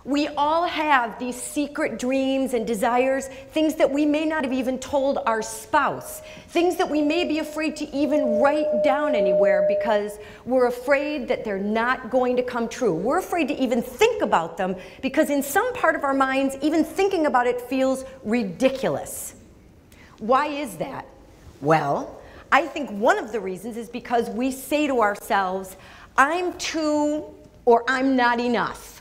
We all have these secret dreams and desires, things that we may not have even told our spouse, things that we may be afraid to even write down anywhere because we're afraid that they're not going to come true. We're afraid to even think about them because in some part of our minds, even thinking about it feels ridiculous. Why is that? Well, I think one of the reasons is because we say to ourselves, I'm too, or I'm not enough.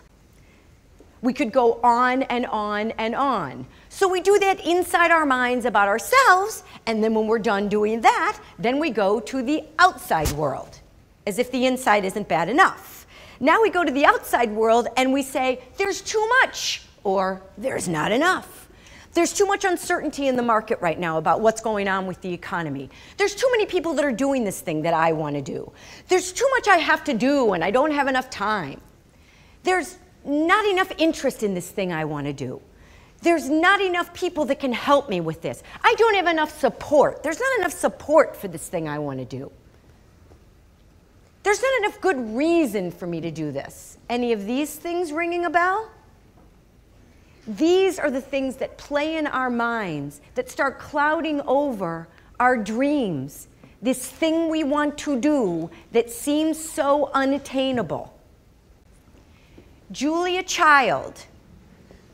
We could go on and on and on. So we do that inside our minds about ourselves, and then when we're done doing that, then we go to the outside world, as if the inside isn't bad enough. Now we go to the outside world and we say, there's too much, or there's not enough. There's too much uncertainty in the market right now about what's going on with the economy. There's too many people that are doing this thing that I want to do. There's too much I have to do and I don't have enough time. There's not enough interest in this thing I want to do. There's not enough people that can help me with this. I don't have enough support. There's not enough support for this thing I want to do. There's not enough good reason for me to do this. Any of these things ringing a bell? These are the things that play in our minds, that start clouding over our dreams, this thing we want to do that seems so unattainable. Julia Child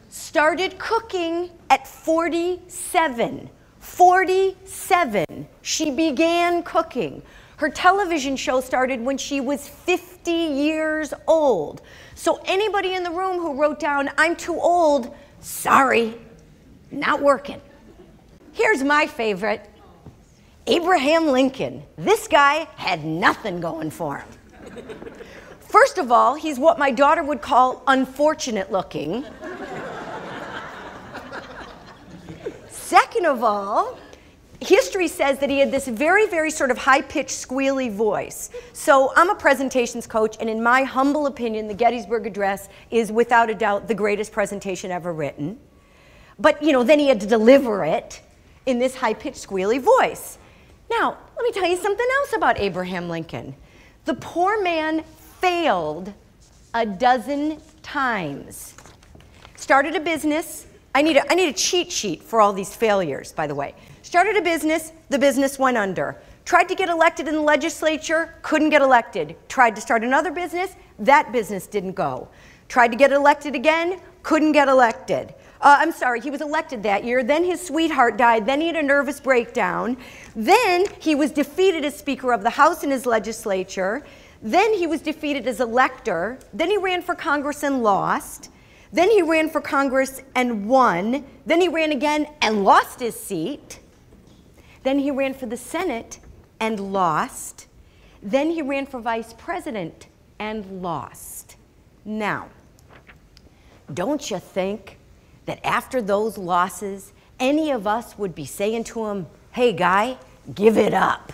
started cooking at 47. 47, she began cooking. Her television show started when she was 50 years old. So anybody in the room who wrote down, I'm too old, sorry, not working. Here's my favorite, Abraham Lincoln. This guy had nothing going for him. First of all, he's what my daughter would call unfortunate looking. Second of all, history says that he had this very, very sort of high-pitched, squealy voice. So I'm a presentations coach, and in my humble opinion, the Gettysburg Address is without a doubt the greatest presentation ever written. But, you know, then he had to deliver it in this high-pitched, squealy voice. Now, let me tell you something else about Abraham Lincoln. The poor man failed a dozen times. Started a business. I need a cheat sheet for all these failures, by the way. Started a business, the business went under. Tried to get elected in the legislature, couldn't get elected. Tried to start another business, that business didn't go. Tried to get elected again, couldn't get elected. I'm sorry, he was elected that year, then his sweetheart died, then he had a nervous breakdown. Then he was defeated as Speaker of the House in his legislature. Then he was defeated as elector. Then he ran for Congress and lost. Then he ran for Congress and won. Then he ran again and lost his seat. Then he ran for the Senate and lost. Then he ran for vice president and lost. Now, don't you think that after those losses, any of us would be saying to him, hey guy, give it up.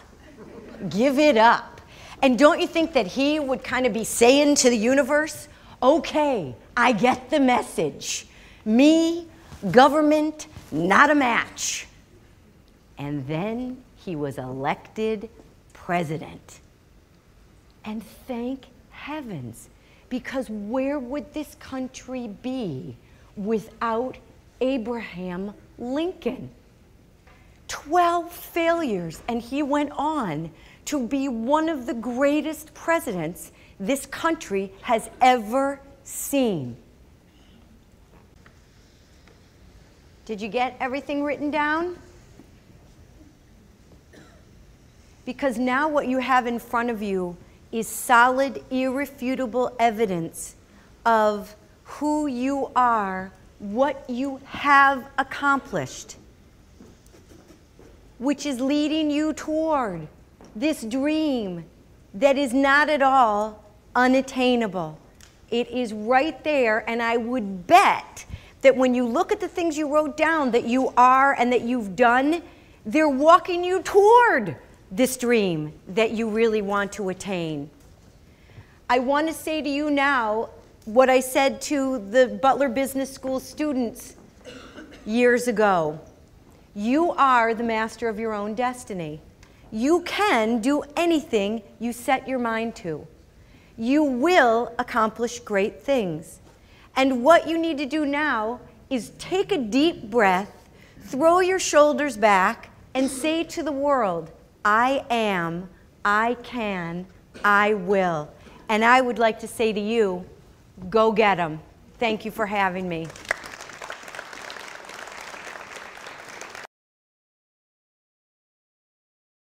Give it up. And don't you think that he would kind of be saying to the universe, okay, I get the message. Me, government, not a match. And then he was elected president. And thank heavens, because where would this country be without Abraham Lincoln? 12 failures, and he went on to be one of the greatest presidents this country has ever seen. Did you get everything written down? Because now what you have in front of you is solid, irrefutable evidence of who you are, what you have accomplished, which is leading you toward this dream that is not at all unattainable. It is right there, and I would bet that when you look at the things you wrote down that you are and that you've done, they're walking you toward this dream that you really want to attain. I want to say to you now what I said to the Butler Business School students years ago. You are the master of your own destiny. You can do anything you set your mind to. You will accomplish great things. And what you need to do now is take a deep breath, throw your shoulders back, and say to the world, I am, I can, I will. And I would like to say to you, go get 'em. Thank you for having me.